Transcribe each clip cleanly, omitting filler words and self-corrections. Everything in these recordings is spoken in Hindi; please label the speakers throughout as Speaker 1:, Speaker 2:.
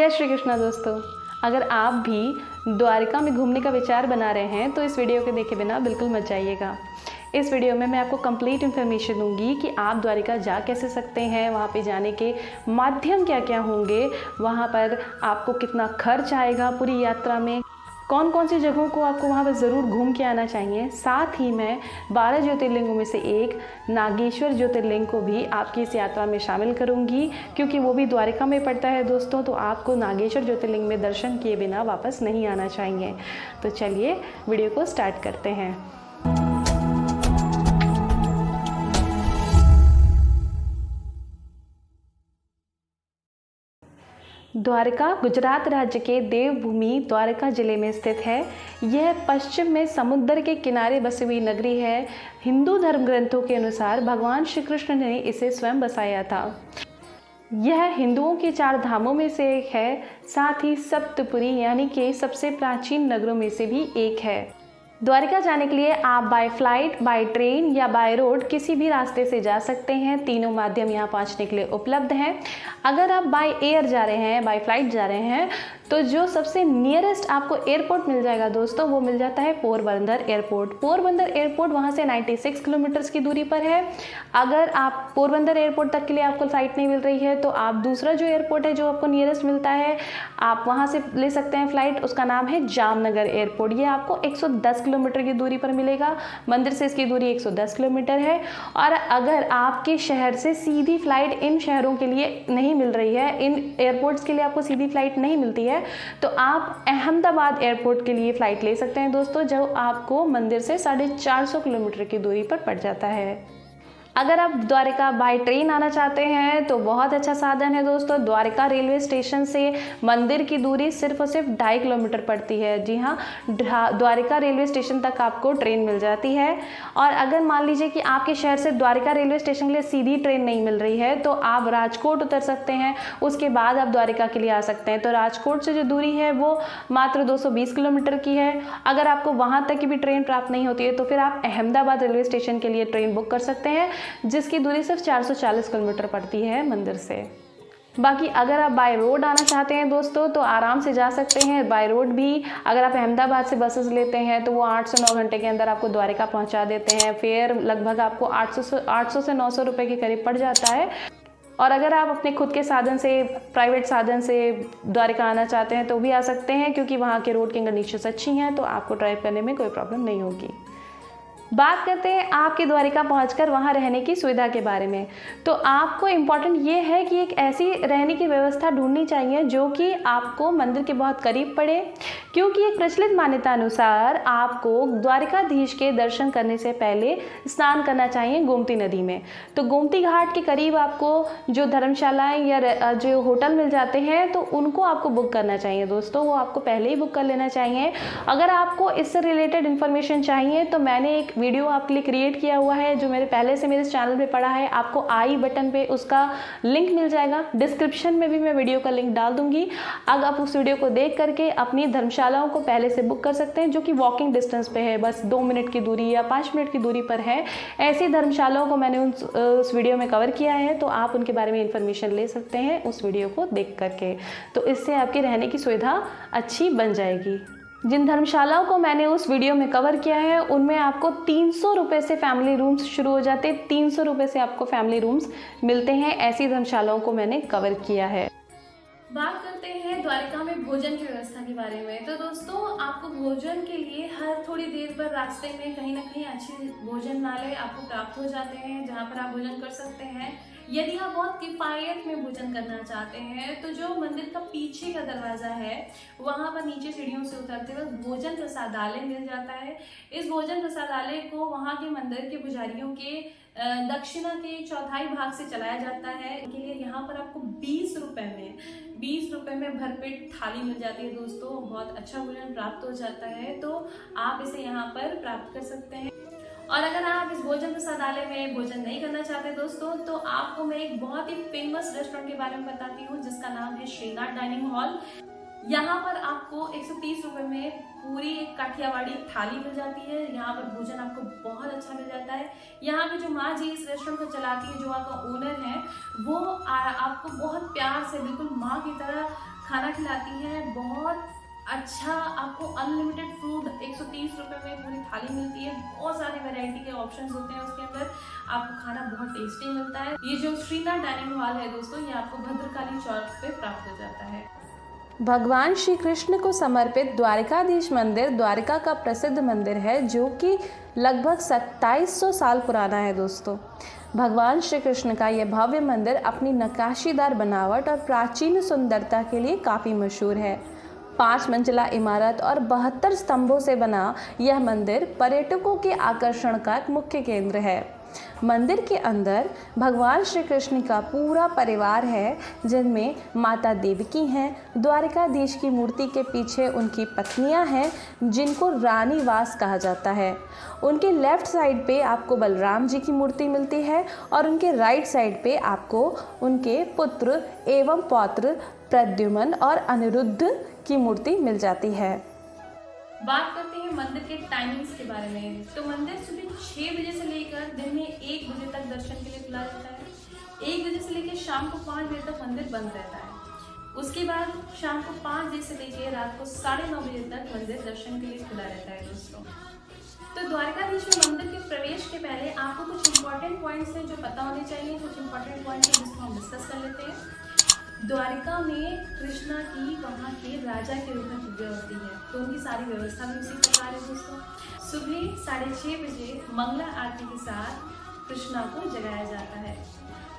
Speaker 1: जय श्री कृष्णा दोस्तों। अगर आप भी द्वारिका में घूमने का विचार बना रहे हैं तो इस वीडियो को देखे बिना बिल्कुल मत जाइएगा। इस वीडियो में मैं आपको कंप्लीट इन्फॉर्मेशन दूंगी कि आप द्वारिका जा कैसे सकते हैं, वहाँ पे जाने के माध्यम क्या क्या होंगे, वहाँ पर आपको कितना खर्च आएगा पूरी यात्रा में, कौन कौन सी जगहों को आपको वहाँ पर ज़रूर घूम के आना चाहिए। साथ ही मैं 12 ज्योतिर्लिंगों में से एक नागेश्वर ज्योतिर्लिंग को भी आपकी इस यात्रा में शामिल करूँगी, क्योंकि वो भी द्वारिका में पड़ता है दोस्तों। तो आपको नागेश्वर ज्योतिर्लिंग में दर्शन किए बिना वापस नहीं आना चाहिए। तो चलिए वीडियो को स्टार्ट करते हैं। द्वारका गुजरात राज्य के देवभूमि द्वारका जिले में स्थित है। यह पश्चिम में समुद्र के किनारे बसी हुई नगरी है। हिंदू धर्म ग्रंथों के अनुसार भगवान श्री कृष्ण ने इसे स्वयं बसाया था। यह हिंदुओं के 4 धामों में से एक है, साथ ही सप्तपुरी यानी कि सबसे प्राचीन नगरों में से भी एक है। द्वारिका जाने के लिए आप बाय फ्लाइट, बाय ट्रेन या बाय रोड किसी भी रास्ते से जा सकते हैं। तीनों माध्यम यहाँ पहुँचने के लिए उपलब्ध हैं। अगर आप बाय एयर जा रहे हैं, बाय फ्लाइट जा रहे हैं, तो जो सबसे नियरेस्ट आपको एयरपोर्ट मिल जाएगा दोस्तों, वो मिल जाता है पोरबंदर एयरपोर्ट। पोरबंदर एयरपोर्ट वहाँ से 96 किलोमीटर्स की दूरी पर है। अगर आप पोरबंदर एयरपोर्ट तक के लिए आपको फ्लाइट नहीं मिल रही है तो आप दूसरा जो एयरपोर्ट है जो आपको नियरेस्ट मिलता है, आप वहाँ से ले सकते हैं फ्लाइट। उसका नाम है जामनगर एयरपोर्ट। ये आपको 110 किलोमीटर की दूरी पर मिलेगा। मंदिर से इसकी दूरी 110 किलोमीटर है। और अगर आपके शहर से सीधी फ्लाइट इन शहरों के लिए नहीं मिल रही है, इन एयरपोर्ट्स के लिए आपको सीधी फ्लाइट नहीं मिलती है, तो आप अहमदाबाद एयरपोर्ट के लिए फ़्लाइट ले सकते हैं दोस्तों, जो आपको मंदिर से 450 किलोमीटर की दूरी पर पड़ जाता है। अगर आप द्वारिका बाय ट्रेन आना चाहते हैं तो बहुत अच्छा साधन है दोस्तों। द्वारिका रेलवे स्टेशन से मंदिर की दूरी सिर्फ और सिर्फ 2.5 किलोमीटर पड़ती है। जी हाँ, द्वारिका रेलवे स्टेशन तक आपको ट्रेन मिल जाती है। और अगर मान लीजिए कि आपके शहर से द्वारिका रेलवे स्टेशन के लिए सीधी ट्रेन नहीं मिल रही है तो आप राजकोट उतर सकते हैं। उसके बाद आप द्वारिका के लिए आ सकते हैं। तो राजकोट से जो दूरी है वो मात्र 220 किलोमीटर की है। अगर आपको वहाँ तक की भी ट्रेन प्राप्त नहीं होती है तो फिर आप अहमदाबाद रेलवे स्टेशन के लिए ट्रेन बुक कर सकते हैं, जिसकी दूरी सिर्फ 440 किलोमीटर पड़ती है मंदिर से। बाकी अगर आप बाय रोड आना चाहते हैं दोस्तों तो आराम से जा सकते हैं बाय रोड भी। अगर आप अहमदाबाद से बसेस लेते हैं तो वो 8 से 9 घंटे के अंदर आपको द्वारिका पहुंचा देते हैं। फेयर लगभग आपको 800 से 900 रुपये के करीब पड़ जाता है। और अगर आप अपने खुद के साधन से, प्राइवेट साधन से द्वारिका आना चाहते हैं तो भी आ सकते हैं, क्योंकि वहाँ के रोड की कंडीशंस अच्छी हैं, तो आपको ड्राइव करने में कोई प्रॉब्लम नहीं होगी। बात करते हैं आपके द्वारिका पहुंचकर वहां रहने की सुविधा के बारे में। तो आपको इम्पॉर्टेंट ये है कि एक ऐसी रहने की व्यवस्था ढूंढनी चाहिए जो कि आपको मंदिर के बहुत करीब पड़े, क्योंकि एक प्रचलित मान्यता अनुसार आपको द्वारिकाधीश के दर्शन करने से पहले स्नान करना चाहिए गोमती नदी में। तो गोमती घाट के करीब आपको जो धर्मशालाएं या जो होटल मिल जाते हैं तो उनको आपको बुक करना चाहिए दोस्तों। वो आपको पहले ही बुक कर लेना चाहिए। अगर आपको इससे रिलेटेड इन्फॉर्मेशन चाहिए तो मैंने एक वीडियो आपके लिए क्रिएट किया हुआ है जो मेरे पहले से मेरे चैनल पे पड़ा है। आपको आई बटन पे उसका लिंक मिल जाएगा। डिस्क्रिप्शन में भी मैं वीडियो का लिंक डाल दूंगी। अगर आप उस वीडियो को देख करके अपनी धर्मशालाओं को पहले से बुक कर सकते हैं, जो कि वॉकिंग डिस्टेंस पे है, बस 2 मिनट की दूरी या 5 मिनट की दूरी पर है। ऐसी धर्मशालाओं को मैंने उस वीडियो में कवर किया है, तो आप उनके बारे में इंफॉर्मेशन ले सकते हैं उस वीडियो को देख करके। तो इससे आपकी रहने की सुविधा अच्छी बन जाएगी। जिन धर्मशालाओं को मैंने उस वीडियो में कवर किया है उनमें आपको 300 रुपये से फैमिली रूम्स शुरू हो जाते हैं। 300 रुपये से आपको फैमिली रूम्स मिलते हैं। ऐसी धर्मशालाओं को मैंने कवर किया है। बात करते हैं द्वारिका में भोजन की व्यवस्था के बारे में। तो दोस्तों, आपको भोजन के लिए हर थोड़ी देर पर रास्ते में कहीं ना कहीं अच्छे भोजनालय आपको प्राप्त हो जाते हैं, जहाँ पर आप भोजन कर सकते हैं। यदि आप बहुत किफ़ायत में भोजन करना चाहते हैं तो जो मंदिर का पीछे का दरवाज़ा है वहाँ पर नीचे सीढ़ियों से उतरते वक्त भोजन प्रसादालय मिल जाता है। इस भोजन प्रसादालय को वहाँ के मंदिर के पुजारियों के दक्षिणा के 1/4 भाग से चलाया जाता है। इनके लिए यहाँ पर आपको 20 रुपये में भरपेट थाली मिल जाती है दोस्तों। बहुत अच्छा भोजन प्राप्त हो जाता है, तो आप इसे यहाँ पर प्राप्त कर सकते हैं। और अगर आप इस भोजन प्रसादालय में भोजन नहीं करना चाहते दोस्तों, तो आपको मैं एक बहुत ही फेमस रेस्टोरेंट के बारे में बताती हूँ, जिसका नाम है श्रीनाथ डाइनिंग हॉल। यहाँ पर आपको 130 रुपये में पूरी एक काठियावाड़ी थाली मिल जाती है। यहाँ पर भोजन आपको बहुत अच्छा मिल जाता है। यहाँ पे जो माँ जी इस रेस्टोरेंट को चलाती है, जो आपका ओनर है, वो आपको बहुत प्यार से बिल्कुल माँ की तरह
Speaker 2: खाना खिलाती है। बहुत अच्छा, आपको अनलिमिटेड फूड 130 रुपये में पूरी थाली मिलती है। बहुत सारी वैरायटी के ऑप्शंस होते हैं उसके अंदर, आपको खाना बहुत टेस्टी मिलता है। ये जो श्रीनाथ डाइनिंग हॉल है दोस्तों, ये आपको भद्रकाली चौक पे प्राप्त हो जाता है।
Speaker 1: भगवान श्री कृष्ण को समर्पित द्वारिकाधीश मंदिर द्वारिका का प्रसिद्ध मंदिर है, जो कि लगभग 2700 साल पुराना है दोस्तों। भगवान श्री कृष्ण का यह भव्य मंदिर अपनी नक्काशीदार बनावट और प्राचीन सुंदरता के लिए काफ़ी मशहूर है। 5 मंजिला इमारत और 72 स्तंभों से बना यह मंदिर पर्यटकों के आकर्षण का एक मुख्य केंद्र है। मंदिर के अंदर भगवान श्री कृष्ण का पूरा परिवार है, जिनमें माता देवकी हैं, द्वारिकाधीश की मूर्ति के पीछे उनकी पत्नियां हैं, जिनको रानी वास कहा जाता है। उनके लेफ्ट साइड पे आपको बलराम जी की मूर्ति मिलती है और उनके राइट साइड पे आपको उनके पुत्र एवं पौत्र प्रद्युम्न और अनिरुद्ध की मूर्ति मिल जाती है।
Speaker 2: बात करते हैं मंदिर के टाइमिंग्स के बारे में। तो मंदिर सुबह 6 बजे से लेकर दिन में 1 बजे तक दर्शन के लिए खुला रहता है। 1 बजे से लेकर शाम को 5 बजे तक मंदिर बंद रहता है। उसके बाद शाम को 5 बजे से लेकर रात को 9:30 बजे तक मंदिर दर्शन के लिए खुला रहता है दोस्तों। तो द्वारिकाधीश में मंदिर के प्रवेश के पहले आपको कुछ इंपॉर्टेंट पॉइंट्स हैं जो पता होने चाहिए। कुछ इंपॉर्टेंट पॉइंट्स हैं जिसको हम डिस्कस कर लेते हैं। द्वारिका में कृष्णा की वहाँ के राजा के रूप में पूजा होती है, तो उनकी सारी व्यवस्था भी उसी प्रकार है दोस्तों। सुबह 6:30 बजे मंगला आरती के साथ कृष्णा को जगाया जाता है।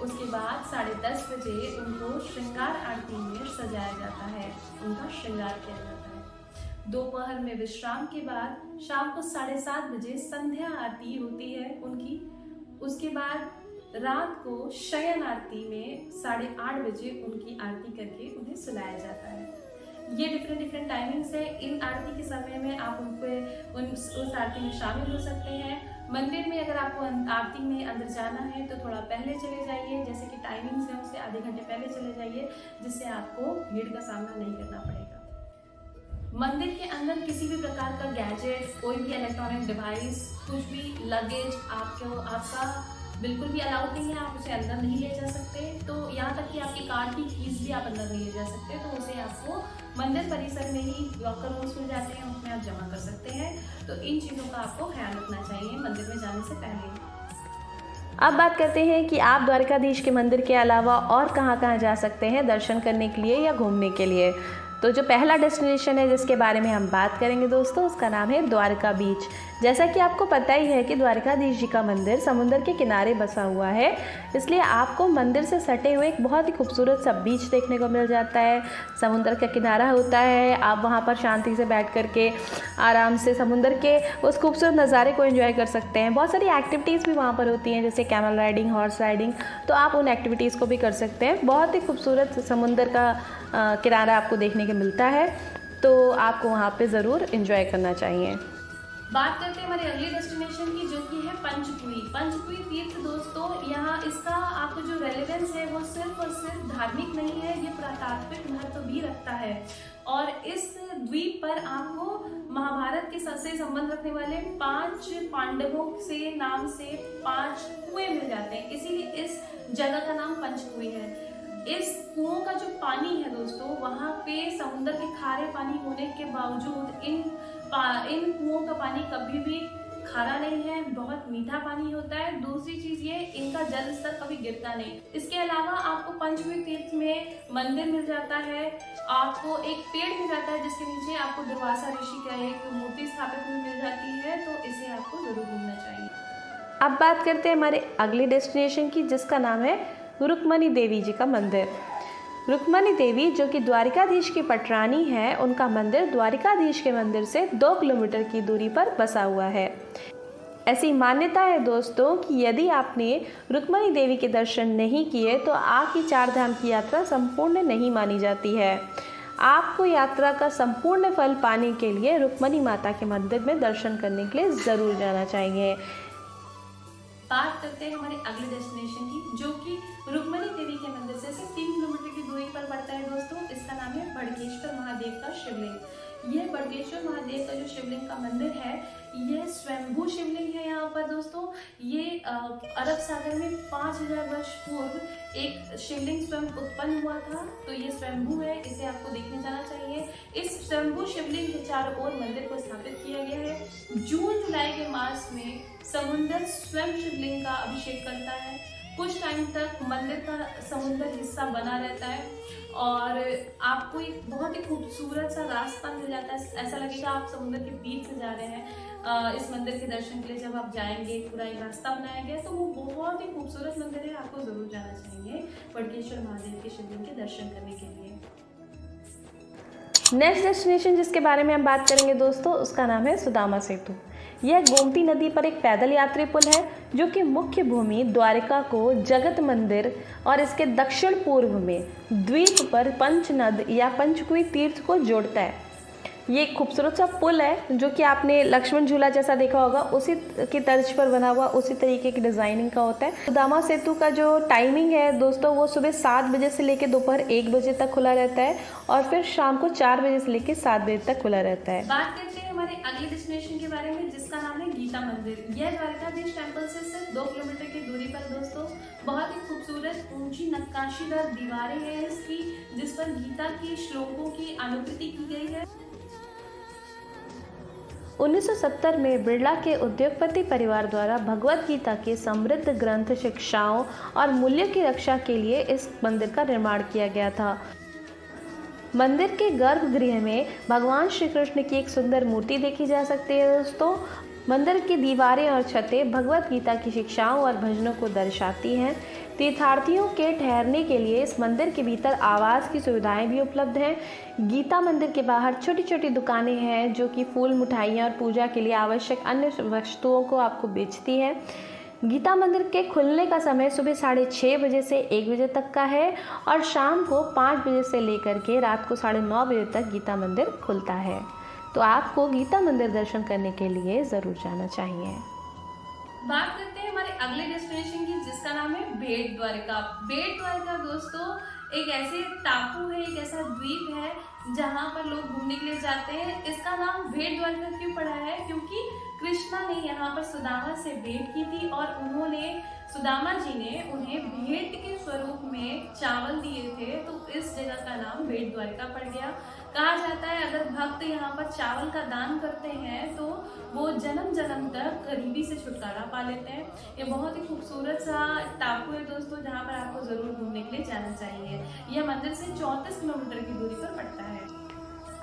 Speaker 2: उसके बाद 10:30 बजे उनको श्रृंगार आरती में सजाया जाता है, उनका श्रृंगार किया जाता है। दोपहर में विश्राम के बाद शाम को 7:30 बजे संध्या आरती होती है उनकी। उसके बाद रात को शयन आरती में 8:30 बजे उनकी आरती करके उन्हें सुलाया जाता है। ये डिफरेंट टाइमिंग्स है। इन आरती के समय में आप उस आरती में शामिल हो सकते हैं। मंदिर में अगर आपको आरती में अंदर जाना है तो थोड़ा पहले चले जाइए, जैसे कि टाइमिंग्स है उससे आधे घंटे पहले चले जाइए, जिससे आपको भीड़ का सामना नहीं करना पड़ेगा। मंदिर के अंदर किसी भी प्रकार का गैजेट, कोई भी इलेक्ट्रॉनिक डिवाइस, कुछ भी लगेज आपका बिल्कुल भी अलाउड नहीं है। आप उसे अंदर नहीं ले जा सकते। तो यहाँ तक कि आपकी कार की कीज भी आप अंदर नहीं ले जा सकते, तो उसे आपको मंदिर परिसर में ही लॉकर रूम्स मिल जाते हैं, उसमें आप जमा कर सकते हैं। तो इन चीज़ों का आपको ख्याल रखना चाहिए मंदिर में जाने से पहले।
Speaker 1: अब बात करते हैं कि आप द्वारिकाधीश के मंदिर के अलावा और कहाँ जा सकते हैं दर्शन करने के लिए या घूमने के लिए। तो जो पहला डेस्टिनेशन है जिसके बारे में हम बात करेंगे दोस्तों, उसका नाम है द्वारका बीच। जैसा कि आपको पता ही है कि द्वारिकाधीश जी का मंदिर समुद्र के किनारे बसा हुआ है, इसलिए आपको मंदिर से सटे हुए एक बहुत ही खूबसूरत सा बीच देखने को मिल जाता है। समुद्र का किनारा होता है, आप वहाँ पर शांति से बैठ कर के आराम से समुद्र के उस खूबसूरत नज़ारे को एंजॉय कर सकते हैं। बहुत सारी एक्टिविटीज़ भी वहाँ पर होती हैं, जैसे कैमल राइडिंग, हॉर्स राइडिंग, तो आप उन एक्टिविटीज़ को भी कर सकते हैं। बहुत ही खूबसूरत समुद्र का किनारा आपको देखने को मिलता है, तो आपको वहाँ पे ज़रूर एंजॉय करना चाहिए।
Speaker 2: बात करते हैं हमारे अगले डेस्टिनेशन की, जो कि है पंचकुई। पंचकुई तीर्थ दोस्तों, यहाँ इसका आपको जो रेलेवेंस है वो सिर्फ और सिर्फ धार्मिक नहीं है, ये पुरातात्विक महत्व भी रखता है। और इस द्वीप पर आपको महाभारत के से संबंध रखने वाले 5 पांडवों से नाम से 5 कुएं मिल जाते हैं, इसीलिए इस जगह का नाम पंचकुई है। इस कुओं का जो पानी है दोस्तों, वहाँ पे समुद्र के खारे पानी होने के बावजूद इन कुओं का पानी कभी भी खारा नहीं है, बहुत मीठा पानी होता है। दूसरी चीज ये, इनका जल स्तर कभी गिरता नहीं। इसके अलावा आपको पंचकुई तीर्थ में मंदिर मिल जाता है, आपको एक पेड़ मिल जाता है जिसके नीचे आपको दुर्वासा ऋषि का एक मूर्ति स्थापित मिल जाती है, तो इसे आपको जरूर घूमना चाहिए।
Speaker 1: अब बात करते हैं हमारे अगले डेस्टिनेशन की, जिसका नाम है रुक्मणी देवी जी का मंदिर। रुक्मणी देवी जो कि द्वारिकाधीश की पटरानी है, उनका मंदिर द्वारिकाधीश के मंदिर से 2 किलोमीटर की दूरी पर बसा हुआ है। ऐसी मान्यता है दोस्तों कि यदि आपने रुक्मणी देवी के दर्शन नहीं किए तो आपकी 4 धाम की यात्रा संपूर्ण नहीं मानी जाती है। आपको यात्रा का संपूर्ण फल पाने के लिए रुक्मणी माता के मंदिर में दर्शन करने के लिए ज़रूर जाना चाहिए।
Speaker 2: बात करते हैं हमारे अगले डेस्टिनेशन की, जो कि रुक्मणी देवी के मंदिर से सिर्फ 3 किलोमीटर की दूरी पर पड़ता है दोस्तों। इसका नाम है बड़केश्वर महादेव का शिवलिंग। यह बड़केश्वर महादेव का जो शिवलिंग का मंदिर है, यह स्वयंभू शिवलिंग है यहाँ पर दोस्तों। ये अरब सागर में 5000 वर्ष पूर्व एक शिवलिंग स्वयं उत्पन्न हुआ था, तो ये स्वयंभू है, इसे आपको देखने जाना चाहिए। इस स्वयंभू शिवलिंग के चारों ओर मंदिर को स्थापित किया गया है। जून जुलाई के मास में समुद्र स्वयं शिवलिंग का अभिषेक करता है। कुछ टाइम तक मंदिर का समुद्र हिस्सा बना रहता है और आपको एक बहुत ही खूबसूरत सा रास्ता मिल जाता है। ऐसा लगेगा आप समुद्र के बीच से जा रहे हैं। इस मंदिर के दर्शन के लिए जब आप जाएंगे, पूरा एक रास्ता बनाया गया, तो वो बहुत ही खूबसूरत मंदिर है, आपको जरूर जाना चाहिए बड़केश्वर महादेव के शिवलिंग के दर्शन करने के लिए।
Speaker 1: नेक्स्ट डेस्टिनेशन जिसके बारे में हम बात करेंगे दोस्तों, उसका नाम है सुदामा सेतु। यह गोमती नदी पर एक पैदल यात्री पुल है जो कि मुख्य भूमि द्वारिका को जगत मंदिर और इसके दक्षिण पूर्व में द्वीप पर पंचनद या पंचकुई तीर्थ को जोड़ता है। ये एक खूबसूरत सा पुल है जो कि आपने लक्ष्मण झूला जैसा देखा होगा, उसी की तर्ज पर बना हुआ, उसी तरीके की डिज़ाइनिंग का होता है। सुदामा सेतु का जो टाइमिंग है दोस्तों, वो सुबह 7 बजे से लेकर दोपहर 1 बजे तक खुला रहता है और फिर शाम को 4 बजे से लेकर 7 बजे तक खुला रहता है।
Speaker 2: बात करते हैं हमारे अगले डेस्टिनेशन के बारे में जिसका नाम है गीता मंदिर। यह द्वारकाधीश टेम्पल से सिर्फ 2 किलोमीटर की दूरी पर दोस्तों बहुत ही खूबसूरत ऊंची नक्काशीदार दीवारें हैं इसकी, जिस पर गीता की श्लोकों की अनुकृति की गई है।
Speaker 1: 1970 में बिरला के उद्योगपति परिवार द्वारा भगवत गीता के समृद्ध ग्रंथ, शिक्षाओं और मूल्यों की रक्षा के लिए इस मंदिर का निर्माण किया गया था। मंदिर के गर्भगृह में भगवान श्री कृष्ण की एक सुंदर मूर्ति देखी जा सकती है दोस्तों। मंदिर की दीवारें और छतें भगवत गीता की शिक्षाओं और भजनों को दर्शाती हैं। तीर्थार्थियों के ठहरने के लिए इस मंदिर के भीतर आवास की सुविधाएं भी उपलब्ध हैं। गीता मंदिर के बाहर छोटी छोटी दुकानें हैं जो कि फूल, मिठाइयाँ और पूजा के लिए आवश्यक अन्य वस्तुओं को आपको बेचती हैं। गीता मंदिर के खुलने का समय सुबह 6:30 बजे से 1 बजे तक का है और शाम को 5 बजे से लेकर के रात को 9:30 बजे तक गीता मंदिर खुलता है। तो आपको गीता मंदिर दर्शन करने के लिए ज़रूर जाना चाहिए।
Speaker 2: बात करते हैं हमारे अगले डेस्टिनेशन की जिसका नाम है बेट द्वारका। बेट द्वारका दोस्तों एक ऐसे टापू है, एक ऐसा द्वीप है जहाँ पर लोग घूमने के लिए जाते हैं। इसका नाम भेंट द्वारका क्यों पड़ा है? क्योंकि कृष्णा ने यहाँ पर सुदामा से भेंट की थी और सुदामा जी ने उन्हें भेंट के स्वरूप में चावल दिए थे, तो इस जगह का नाम भेंट द्वारका पड़ गया। कहा जाता है अगर भक्त यहाँ पर चावल का दान करते हैं तो वो जन्म जन्म तक गरीबी से छुटकारा पा लेते हैं। ये बहुत ही खूबसूरत सा टापू है दोस्तों जहाँ पर आपको जरूर घूमने के लिए जाना चाहिए। यह मंदिर से 34 किलोमीटर की दूरी पर पड़ता है।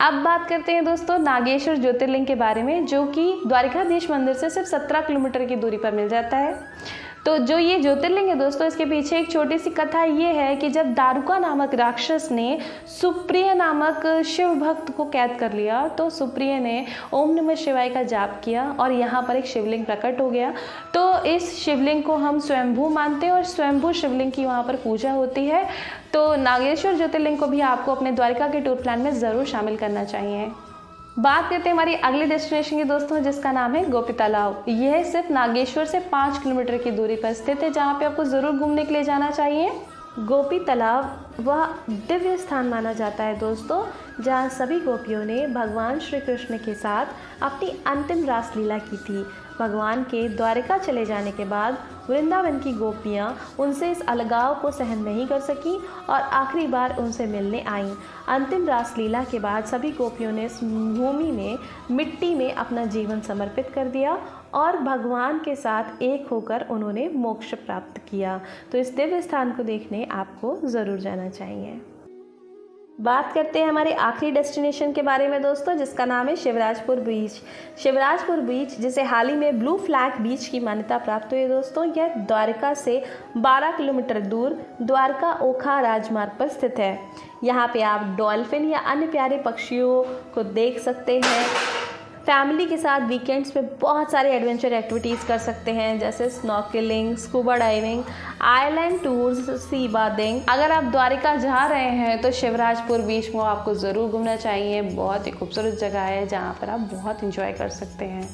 Speaker 1: अब बात करते हैं दोस्तों नागेश्वर ज्योतिर्लिंग के बारे में, जो कि द्वारकाधीश मंदिर से सिर्फ 17 किलोमीटर की दूरी पर मिल जाता है। तो जो ये ज्योतिर्लिंग है दोस्तों, इसके पीछे एक छोटी सी कथा ये है कि जब दारुका नामक राक्षस ने सुप्रिय नामक शिव भक्त को कैद कर लिया, तो सुप्रिय ने ओम नमः शिवाय का जाप किया और यहाँ पर एक शिवलिंग प्रकट हो गया। तो इस शिवलिंग को हम स्वयंभू मानते हैं और स्वयंभू शिवलिंग की वहाँ पर पूजा होती है। तो नागेश्वर ज्योतिर्लिंग को भी आपको अपने द्वारका के टूर प्लान में ज़रूर शामिल करना चाहिए। बात करते हैं हमारी अगली डेस्टिनेशन की दोस्तों, जिसका नाम है गोपी तालाब। यह सिर्फ नागेश्वर से 5 किलोमीटर की दूरी पर स्थित है, जहाँ पे आपको ज़रूर घूमने के लिए जाना चाहिए। गोपी तालाब वह दिव्य स्थान माना जाता है दोस्तों, जहाँ सभी गोपियों ने भगवान श्री कृष्ण के साथ अपनी अंतिम रासलीला की थी। भगवान के द्वारका चले जाने के बाद वृंदावन की गोपियाँ उनसे इस अलगाव को सहन नहीं कर सकी और आखिरी बार उनसे मिलने आईं। अंतिम रासलीला के बाद सभी गोपियों ने इस भूमि में मिट्टी में अपना जीवन समर्पित कर दिया और भगवान के साथ एक होकर उन्होंने मोक्ष प्राप्त किया। तो इस दिव्य स्थान को देखने आपको ज़रूर जाना चाहिए। बात करते हैं हमारे आखिरी डेस्टिनेशन के बारे में दोस्तों, जिसका नाम है शिवराजपुर बीच। शिवराजपुर बीच, जिसे हाल ही में ब्लू फ्लैग बीच की मान्यता प्राप्त हुई है दोस्तों, यह द्वारका से 12 किलोमीटर दूर द्वारका ओखा राजमार्ग पर स्थित है। यहाँ पे आप डॉल्फिन या अन्य प्यारे पक्षियों को देख सकते हैं। फैमिली के साथ वीकेंड्स पे बहुत सारे एडवेंचर एक्टिविटीज़ कर सकते हैं, जैसे snorkelling, scuba diving, island tours, sea bathing. अगर आप द्वारका जा रहे हैं तो शिवराजपुर बीच में आपको ज़रूर घूमना चाहिए। बहुत ही खूबसूरत जगह है जहाँ पर आप बहुत इंजॉय कर सकते हैं।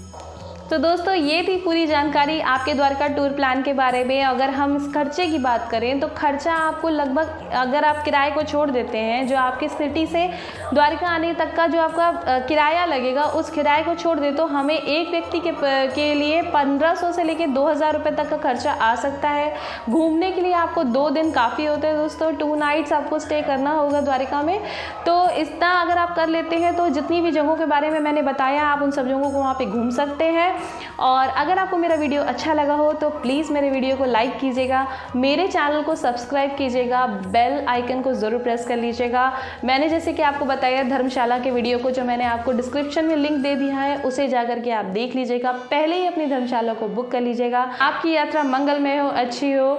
Speaker 1: तो दोस्तों ये थी पूरी जानकारी आपके द्वारका टूर प्लान के बारे में। अगर हम इस खर्चे की बात करें तो खर्चा आपको लगभग, अगर आप किराए को छोड़ देते हैं, जो आपकी सिटी से द्वारका आने तक का जो आपका किराया लगेगा, उस किराए को छोड़ दे तो हमें एक व्यक्ति के लिए 1500 से लेकर 2000 रुपये तक का खर्चा आ सकता है। घूमने के लिए आपको 2 दिन काफ़ी होते हैं दोस्तों, 2 नाइट्स आपको स्टे करना होगा द्वारका में। तो इतना अगर आप कर लेते हैं तो जितनी भी जगहों के बारे में मैंने बताया, आप उन सब जगहों को वहाँ पे घूम सकते हैं। और अगर आपको मेरा वीडियो अच्छा लगा हो तो प्लीज़ मेरे वीडियो को लाइक कीजिएगा, मेरे चैनल को सब्सक्राइब कीजिएगा, बेल आइकन को ज़रूर प्रेस कर लीजिएगा। मैंने जैसे कि आपको बताया धर्मशाला के वीडियो को, जो मैंने आपको डिस्क्रिप्शन में लिंक दे दिया है, उसे जाकर के आप देख लीजिएगा। पहले ही अपनी धर्मशाला को बुक कर लीजिएगा। आपकी यात्रा मंगलमय हो, अच्छी हो,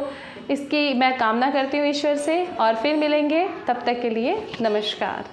Speaker 1: इसकी मैं कामना करती हूँ ईश्वर से। और फिर मिलेंगे, तब तक के लिए नमस्कार।